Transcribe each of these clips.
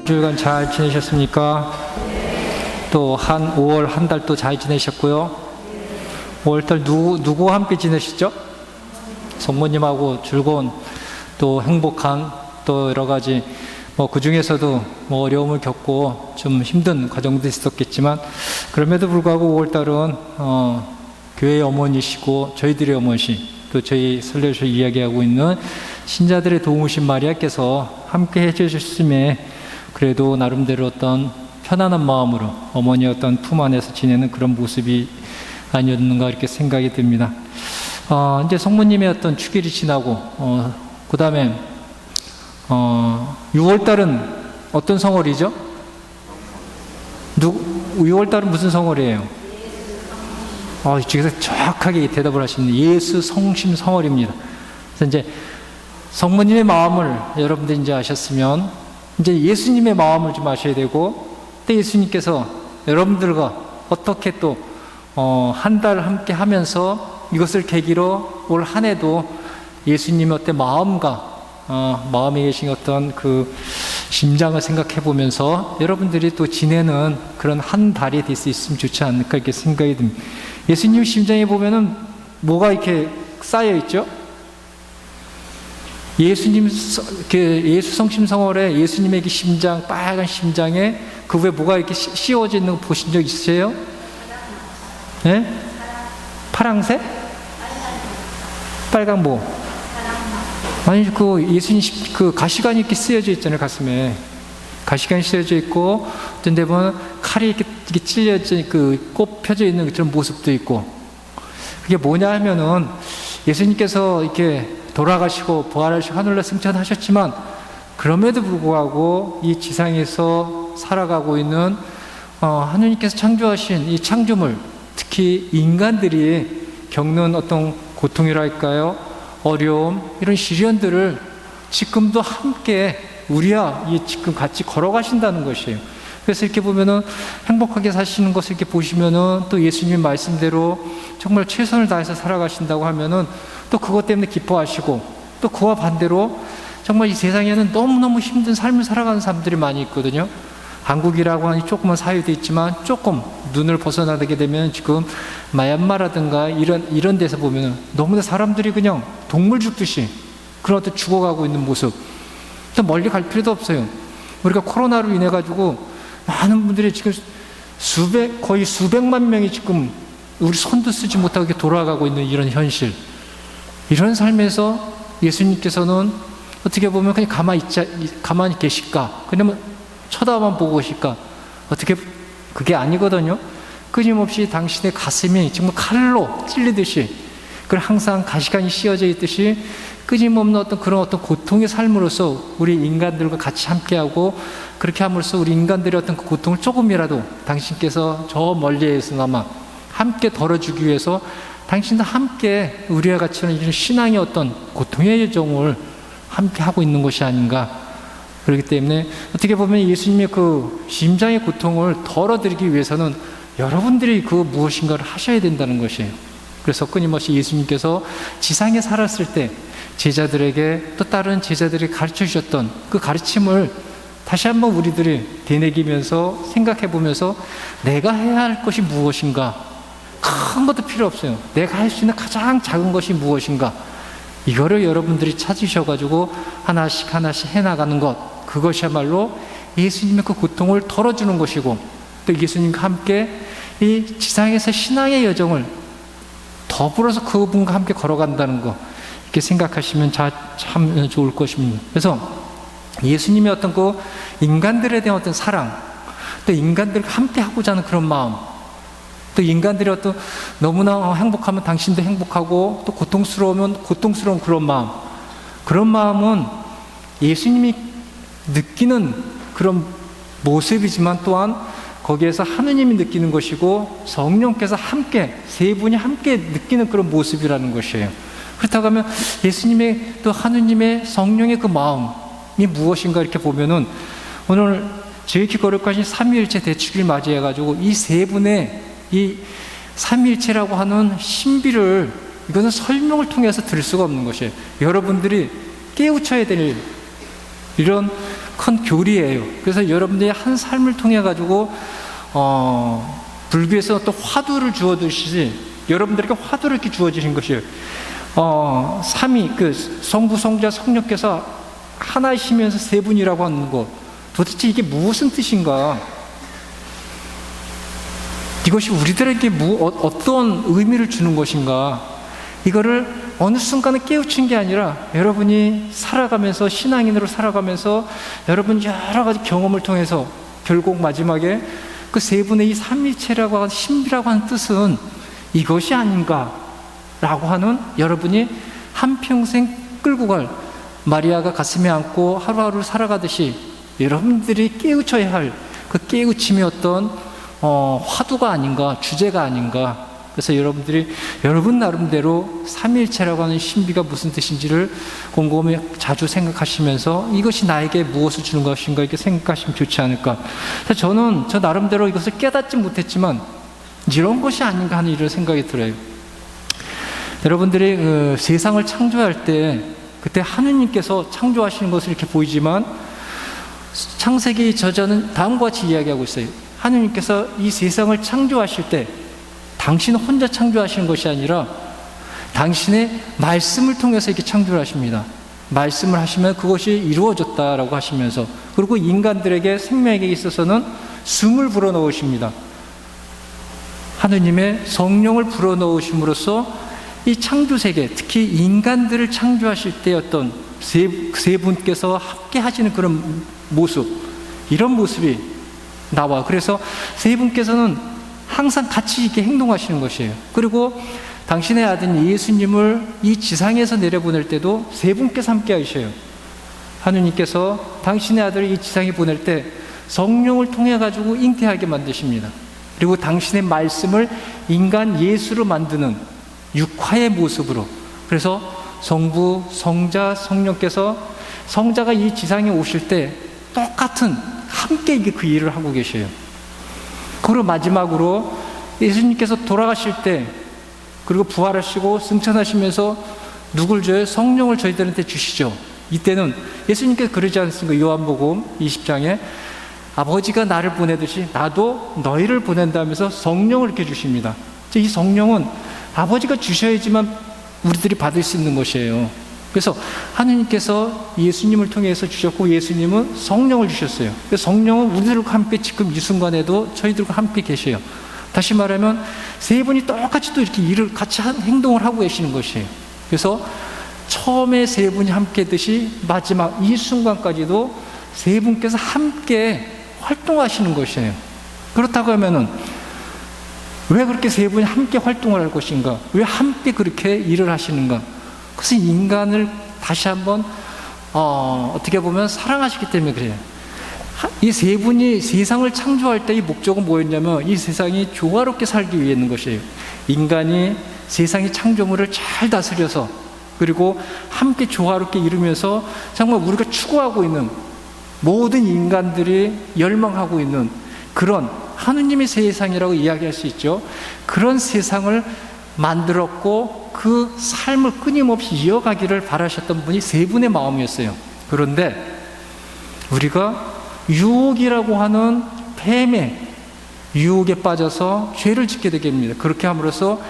주간 잘 지내셨습니까? 또 5월 한 달 또 잘 지내셨고요. 5월달 누구와 함께 지내시죠? 성모님하고 즐거운 또 행복한 또 여러 가지 그 중에서도 어려움을 겪고 좀 힘든 과정도 있었겠지만 그럼에도 불구하고 5월달은 교회의 어머니시고 저희들의 어머니 또 저희 설교에서 이야기하고 있는 신자들의 도우신 마리아께서 함께 해주셨음에 그래도 나름대로 어떤 편안한 마음으로 어머니의 어떤 품 안에서 지내는 그런 모습이 아니었는가 이렇게 생각이 듭니다. 이제 성모님의 어떤 축일이 지나고 그 다음에 6월달은 어떤 성월이죠? 6월달은 무슨 성월이에요? 지금서 정확하게 대답을 하시는 예수 성심 성월입니다. 그래서 이제 성모님의 마음을 여러분들이 이제 아셨으면 이제 예수님의 마음을 좀 아셔야 되고 또 예수님께서 여러분들과 어떻게 또 한 달 함께 하면서 이것을 계기로 올 한 해도 예수님의 어떤 마음과 마음에 계신 어떤 그 심장을 생각해 보면서 여러분들이 또 지내는 그런 한 달이 될 수 있으면 좋지 않을까 이렇게 생각이 듭니다. 예수님 심장에 보면은 뭐가 이렇게 쌓여 있죠? 예수 성심성월에 예수님의 심장, 빨간 심장에 그 위에 뭐가 이렇게 씌워져 있는 거 보신 적 있으세요? 네? 파랑색? 빨간 뭐? 아니, 예수님 그 가시관이 이렇게 쓰여져 있잖아요, 가슴에. 가시관이 쓰여져 있고, 어떤 데 보면 칼이 이렇게 찔려져, 꽃 펴져 있는 그런 모습도 있고. 그게 뭐냐 하면은 예수님께서 이렇게 돌아가시고 부활하시고 하늘로 승천하셨지만 그럼에도 불구하고 이 지상에서 살아가고 있는 하느님께서 창조하신 이 창조물, 특히 인간들이 겪는 어떤 고통이랄까요? 어려움, 이런 시련들을 지금도 함께 우리와 지금 같이 걸어가신다는 것이에요. 그래서 이렇게 보면은 행복하게 사시는 것을 이렇게 보시면은 또 예수님 말씀대로 정말 최선을 다해서 살아가신다고 하면은 또 그것 때문에 기뻐하시고 또 그와 반대로 정말 이 세상에는 너무너무 힘든 삶을 살아가는 사람들이 많이 있거든요. 한국이라고 하니 조그만 사회도 있지만 조금 눈을 벗어나게 되면 지금 마얀마라든가 이런 데서 보면은 너무나 사람들이 그냥 동물 죽듯이 그런 어떤 죽어가고 있는 모습. 또 멀리 갈 필요도 없어요. 우리가 코로나로 인해 가지고 많은 분들이 지금 거의 수백만 명이 지금 우리 손도 쓰지 못하게 돌아가고 있는 이런 현실. 이런 삶에서 예수님께서는 어떻게 보면 그냥 가만히 계실까? 그냥 쳐다만 보고 계실까? 어떻게, 그게 아니거든요. 끊임없이 당신의 가슴이 정말 칼로 찔리듯이, 그걸 항상 가시관이 씌워져 있듯이 끊임없는 그런 고통의 삶으로서 우리 인간들과 같이 함께하고 그렇게 함으로써 우리 인간들의 그 고통을 조금이라도 당신께서 저 멀리에서나마 함께 덜어주기 위해서 당신도 함께 우리와 같이 이런 신앙의 고통의 여정을 함께 하고 있는 것이 아닌가. 그렇기 때문에 어떻게 보면 예수님의 그 심장의 고통을 덜어드리기 위해서는 여러분들이 무엇인가를 하셔야 된다는 것이에요. 그래서 끊임없이 예수님께서 지상에 살았을 때 제자들에게 또 다른 제자들이 가르쳐 주셨던 그 가르침을 다시 한번 우리들이 되새기면서 생각해 보면서 내가 해야 할 것이 무엇인가? 큰 것도 필요 없어요. 내가 할 수 있는 가장 작은 것이 무엇인가? 이거를 여러분들이 찾으셔가지고 하나씩 해나가는 것, 그것이야말로 예수님의 그 고통을 덜어주는 것이고 또 예수님과 함께 이 지상에서 신앙의 여정을 더불어서 그분과 함께 걸어간다는 것, 이렇게 생각하시면 참 좋을 것입니다. 그래서 예수님의 그 인간들에 대한 사랑, 또 인간들과 함께 하고자 하는 그런 마음, 또 인간들이 너무나 행복하면 당신도 행복하고 또 고통스러우면 고통스러운 그런 마음은 예수님이 느끼는 그런 모습이지만 또한 거기에서 하느님이 느끼는 것이고 성령께서 함께 세 분이 함께 느끼는 그런 모습이라는 것이에요. 그렇다고 하면 예수님의 또 하느님의 성령의 그 마음이 무엇인가 이렇게 보면은 오늘 지극히 거룩하신 삼위일체 대축일 맞이해가지고 이 세 분의 이 삼위일체라고 하는 신비를 이거는 설명을 통해서 들을 수가 없는 것이에요. 여러분들이 깨우쳐야 될 이런 큰 교리예요. 그래서 여러분들이 한 삶을 통해 가지고 불교에서 또 화두를 주어주시지, 여러분들에게 화두를 이렇게 주어주신 것이에요. 삼위, 그 성부, 성자, 성령께서 하나이시면서 세 분이라고 하는 것, 도대체 이게 무슨 뜻인가? 이것이 우리들에게 어떤 의미를 주는 것인가? 이거를 어느 순간에 깨우친 게 아니라 여러분이 살아가면서, 신앙인으로 살아가면서 여러분 여러 가지 경험을 통해서 결국 마지막에 그 세 분의 이 삼위체라고 하는 신비라고 하는 뜻은 이것이 아닌가라고 하는, 여러분이 한평생 끌고 갈, 마리아가 가슴에 안고 하루하루 살아가듯이 여러분들이 깨우쳐야 할 그 깨우침이 어떤 화두가 아닌가, 주제가 아닌가. 그래서 여러분들이 여러분 나름대로 삼위일체라고 하는 신비가 무슨 뜻인지를 곰곰이 자주 생각하시면서 이것이 나에게 무엇을 주는 것인가 이렇게 생각하시면 좋지 않을까. 그래서 저는 저 나름대로 이것을 깨닫지 못했지만 이런 것이 아닌가 하는 이런 생각이 들어요. 여러분들이 세상을 창조할 때 그때 하느님께서 창조하시는 것을 이렇게 보이지만 창세기 저자는 다음과 같이 이야기하고 있어요. 하느님께서 이 세상을 창조하실 때 당신 혼자 창조하시는 것이 아니라 당신의 말씀을 통해서 이렇게 창조를 하십니다. 말씀을 하시면 그것이 이루어졌다라고 하시면서, 그리고 인간들에게, 생명에게 있어서는 숨을 불어넣으십니다. 하느님의 성령을 불어넣으심으로써 이 창조세계, 특히 인간들을 창조하실 때 어떤 세 분께서 함께 하시는 그런 모습, 이런 모습이 나와. 그래서 세 분께서는 항상 같이 이렇게 행동하시는 것이에요. 그리고 당신의 아들 예수님을 이 지상에서 내려보낼 때도 세 분께서 함께 하셔요. 하느님께서 당신의 아들을 이 지상에 보낼 때 성령을 통해 가지고 잉태하게 만드십니다. 그리고 당신의 말씀을 인간 예수로 만드는 육화의 모습으로, 그래서 성부, 성자, 성령께서, 성자가 이 지상에 오실 때 똑같은 함께 이게 그 일을 하고 계셔요. 그리고 마지막으로 예수님께서 돌아가실 때, 그리고 부활하시고 승천하시면서 누굴 줘요? 성령을 저희들한테 주시죠. 이때는 예수님께서 그러지 않습니까? 요한복음 20장에 아버지가 나를 보내듯이 나도 너희를 보낸다면서 성령을 이렇게 주십니다. 이 성령은 아버지가 주셔야지만 우리들이 받을 수 있는 것이에요. 그래서 하느님께서 예수님을 통해서 주셨고 예수님은 성령을 주셨어요. 그래서 성령은 우리들과 함께 지금 이 순간에도 저희들과 함께 계셔요. 다시 말하면 세 분이 똑같이 또 이렇게 일을 같이 행동을 하고 계시는 것이에요. 그래서 처음에 세 분이 함께 했듯이 마지막 이 순간까지도 세 분께서 함께 활동하시는 것이에요. 그렇다고 하면은 왜 그렇게 세 분이 함께 활동을 할 것인가? 왜 함께 그렇게 일을 하시는가? 그것은 인간을 다시 한번 어떻게 보면 사랑하시기 때문에 그래요. 이 세 분이 세상을 창조할 때 이 목적은 뭐였냐면 이 세상이 조화롭게 살기 위해 있는 것이에요. 인간이 세상의 창조물을 잘 다스려서, 그리고 함께 조화롭게 이루면서 정말 우리가 추구하고 있는 모든 인간들이 열망하고 있는 그런 하느님의 세상이라고 이야기할 수 있죠. 그런 세상을 만들었고 그 삶을 끊임없이 이어가기를 바라셨던 분이 세 분의 마음이었어요. 그런데 우리가 유혹이라고 하는 뱀의 유혹에 빠져서 죄를 짓게 되게 됩니다. 그렇게 함으로써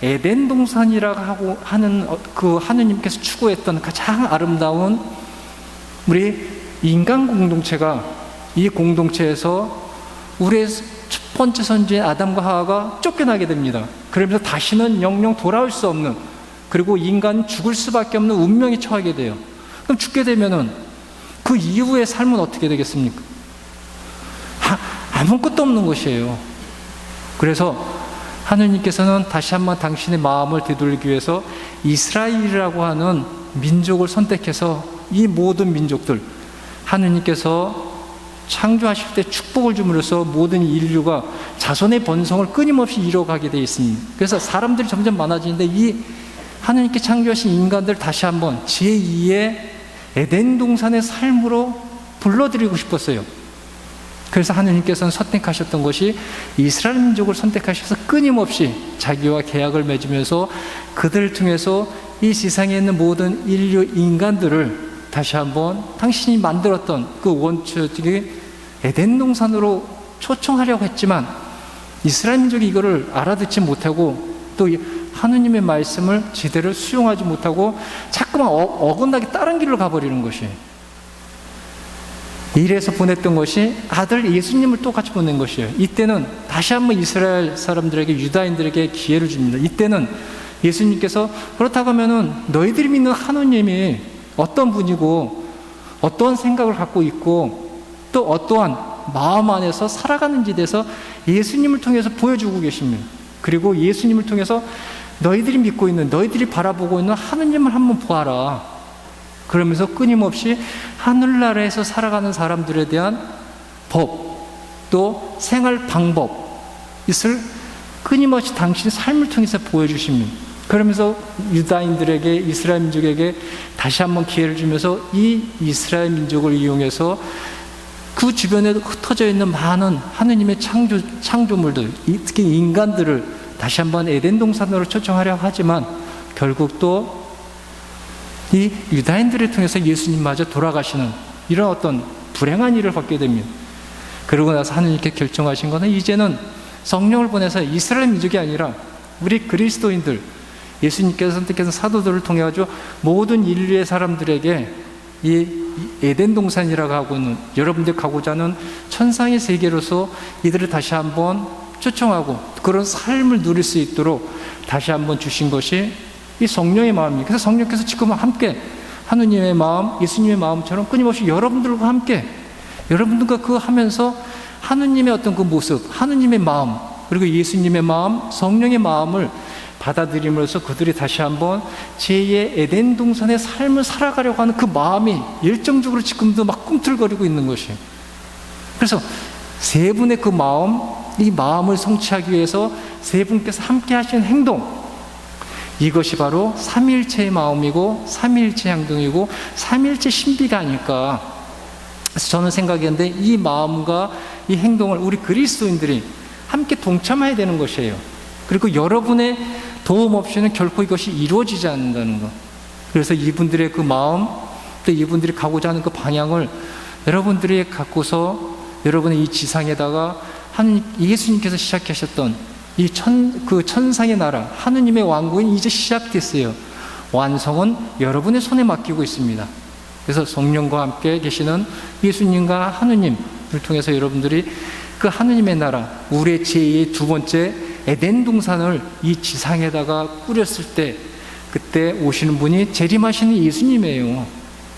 에덴 동산이라고 하는 그 하느님께서 추구했던 가장 아름다운 우리 인간 공동체가, 이 공동체에서 우리의 첫 번째 선지인 아담과 하와가 쫓겨나게 됩니다. 그러면서 다시는 영영 돌아올 수 없는, 그리고 인간은 죽을 수밖에 없는 운명에 처하게 돼요. 그럼 죽게 되면은 그 이후의 삶은 어떻게 되겠습니까? 아무것도 없는 것이에요. 그래서 하느님께서는 다시 한번 당신의 마음을 되돌리기 위해서 이스라엘이라고 하는 민족을 선택해서 이 모든 민족들, 하느님께서 창조하실 때 축복을 줌으로써 모든 인류가 자손의 번성을 끊임없이 이뤄가게 되어 있습니다. 그래서 사람들이 점점 많아지는데 이 하느님께 창조하신 인간들 다시 한번 제2의 에덴 동산의 삶으로 불러들이고 싶었어요. 그래서 하느님께서는 선택하셨던 것이 이스라엘 민족을 선택하셔서 끊임없이 자기와 계약을 맺으면서 그들을 통해서 이 세상에 있는 모든 인류 인간들을 다시 한번 당신이 만들었던 그 원초적인 에덴 동산으로 초청하려고 했지만 이스라엘 민족이 이거를 알아듣지 못하고 또 하느님의 말씀을 제대로 수용하지 못하고 자꾸만 어긋나게 다른 길로 가버리는 것이, 이래서 보냈던 것이 아들 예수님을 또 같이 보낸 것이에요. 이때는 다시 한번 이스라엘 사람들에게, 유다인들에게 기회를 줍니다. 이때는 예수님께서 그렇다고 하면은 너희들이 믿는 하느님이 어떤 분이고 어떠한 생각을 갖고 있고 또 어떠한 마음 안에서 살아가는지에 대해서 예수님을 통해서 보여주고 계십니다. 그리고 예수님을 통해서 너희들이 믿고 있는, 너희들이 바라보고 있는 하느님을 한번 보아라. 그러면서 끊임없이 하늘나라에서 살아가는 사람들에 대한 법, 또 생활 방법, 이것을 끊임없이 당신의 삶을 통해서 보여주십니다. 그러면서 유다인들에게, 이스라엘 민족에게 다시 한번 기회를 주면서 이 이스라엘 민족을 이용해서 그 주변에 흩어져 있는 많은 하느님의 창조물들, 특히 인간들을 다시 한번 에덴 동산으로 초청하려고 하지만 결국 또 이 유다인들을 통해서 예수님마저 돌아가시는 이런 어떤 불행한 일을 받게 됩니다. 그러고 나서 하느님께 결정하신 것은 이제는 성령을 보내서 이스라엘 민족이 아니라 우리 그리스도인들, 예수님께서 선택해서 사도들을 통해 가지고 모든 인류의 사람들에게 이 에덴 동산이라고 하고 있는, 여러분들 가고자 하는 천상의 세계로서 이들을 다시 한번 초청하고 그런 삶을 누릴 수 있도록 다시 한번 주신 것이 이 성령의 마음입니다. 그래서 성령께서 지금 함께 하느님의 마음, 예수님의 마음처럼 끊임없이 여러분들과 함께, 여러분들과 그 하면서 하느님의 어떤 그 모습, 하느님의 마음, 그리고 예수님의 마음, 성령의 마음을 받아들임으로써 그들이 다시 한번 제2의 에덴 동산의 삶을 살아가려고 하는 그 마음이 열정적으로 지금도 막 꿈틀거리고 있는 것이에요. 그래서 세 분의 그 마음, 이 마음을 성취하기 위해서 세 분께서 함께 하신 행동, 이것이 바로 삼위일체의 마음이고 삼위일체의 행동이고 삼위일체 신비가 아닐까. 그래서 저는 생각했는데 이 마음과 이 행동을 우리 그리스도인들이 함께 동참해야 되는 것이에요. 그리고 여러분의 도움 없이는 결코 이것이 이루어지지 않는다는 것. 그래서 이분들의 그 마음, 또 이분들이 가고자 하는 그 방향을 여러분들이 갖고서 여러분의 이 지상에다가 예수님께서 시작하셨던 이 천상의 나라, 하느님의 왕국은 이제 시작됐어요. 완성은 여러분의 손에 맡기고 있습니다. 그래서 성령과 함께 계시는 예수님과 하느님을 통해서 여러분들이 그 하느님의 나라, 우리의 제2의 두 번째 에덴 동산을 이 지상에다가 꾸렸을 때 그때 오시는 분이 재림하시는 예수님이에요.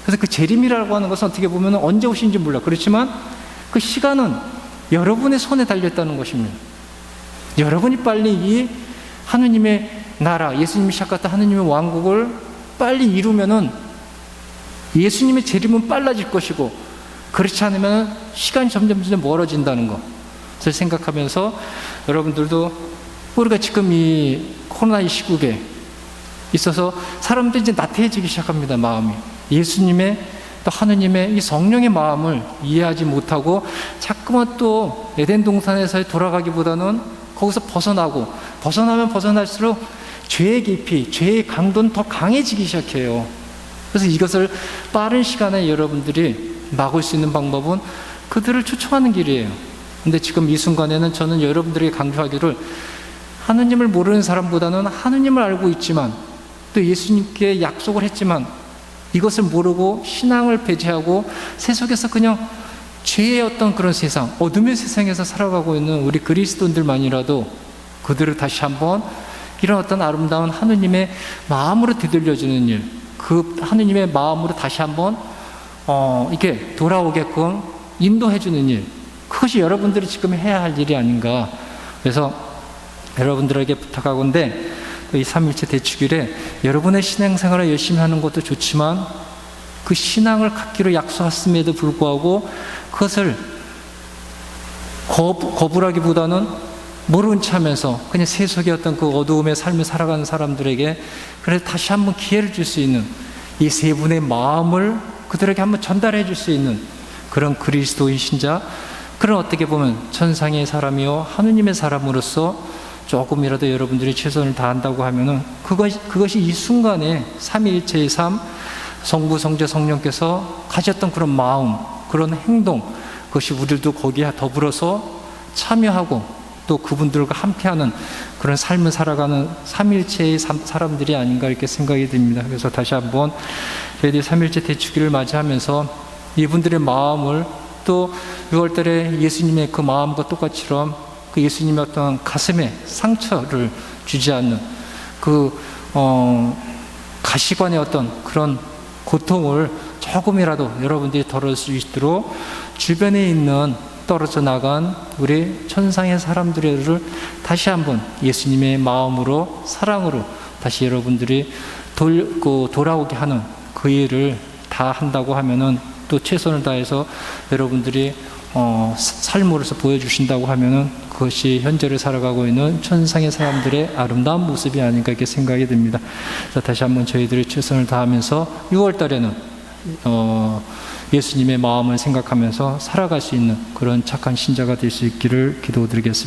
그래서 그 재림이라고 하는 것은 어떻게 보면 언제 오시는지 몰라. 그렇지만 그 시간은 여러분의 손에 달렸다는 것입니다. 여러분이 빨리 이 하느님의 나라, 예수님이 시작했던 하느님의 왕국을 빨리 이루면은 예수님의 재림은 빨라질 것이고, 그렇지 않으면 시간이 점점 멀어진다는 것. 그래서 생각하면서 여러분들도 우리가 지금 이 코로나 이 시국에 있어서 사람들이 이제 나태해지기 시작합니다. 마음이 예수님의 또 하느님의 이 성령의 마음을 이해하지 못하고 자꾸만 또 에덴 동산에서 돌아가기보다는 거기서 벗어나면 벗어날수록 죄의 깊이, 죄의 강도는 더 강해지기 시작해요. 그래서 이것을 빠른 시간에 여러분들이 막을 수 있는 방법은 그들을 초청하는 길이에요. 근데 지금 이 순간에는 저는 여러분들에게 강조하기를, 하느님을 모르는 사람보다는 하느님을 알고 있지만 또 예수님께 약속을 했지만 이것을 모르고 신앙을 배제하고 세속에서 그냥 죄의 어떤 그런 세상, 어둠의 세상에서 살아가고 있는 우리 그리스도인들만이라도 그들을 다시 한번 이런 어떤 아름다운 하느님의 마음으로 되돌려주는 일, 그 하느님의 마음으로 다시 한번 이렇게 돌아오게끔 인도해주는 일, 그것이 여러분들이 지금 해야 할 일이 아닌가. 그래서 여러분들에게 부탁하건대 이 삼일체 대축일에 여러분의 신앙생활을 열심히 하는 것도 좋지만 그 신앙을 갖기로 약속했음에도 불구하고 그것을 거부라기보다는 모른 체 하면서 그냥 세속의 어떤 그 어두움의 삶을 살아가는 사람들에게 그래서 다시 한번 기회를 줄 수 있는 이 세 분의 마음을 그들에게 한번 전달해 줄 수 있는 그런 그리스도의 신자, 그런 어떻게 보면 천상의 사람이요 하느님의 사람으로서 조금이라도 여러분들이 최선을 다한다고 하면은 그것이 이 순간에 삼위일체의 삶, 성부, 성자, 성령께서 가졌던 그런 마음, 그런 행동, 그것이 우리들도 거기에 더불어서 참여하고 또 그분들과 함께하는 그런 삶을 살아가는 삼일체의 사람들이 아닌가 이렇게 생각이 듭니다. 그래서 다시 한번 저희들이 삼일체 대축일을 맞이하면서 이분들의 마음을 또 6월달에 예수님의 그 마음과 똑같이처럼 그 예수님의 어떤 가슴에 상처를 주지 않는 그 가시관의 어떤 그런 고통을 조금이라도 여러분들이 덜을 수 있도록 주변에 있는 떨어져 나간 우리 천상의 사람들을 다시 한번 예수님의 마음으로 사랑으로 다시 여러분들이 돌아오게 하는 그 일을 다 한다고 하면은 또 최선을 다해서 여러분들이 삶으로서 보여주신다고 하면은 그것이 현재를 살아가고 있는 천상의 사람들의 아름다운 모습이 아닌가 이렇게 생각이 듭니다. 그래서 다시 한번 저희들이 최선을 다하면서 6월 달에는 예수님의 마음을 생각하면서 살아갈 수 있는 그런 착한 신자가 될 수 있기를 기도드리겠습니다.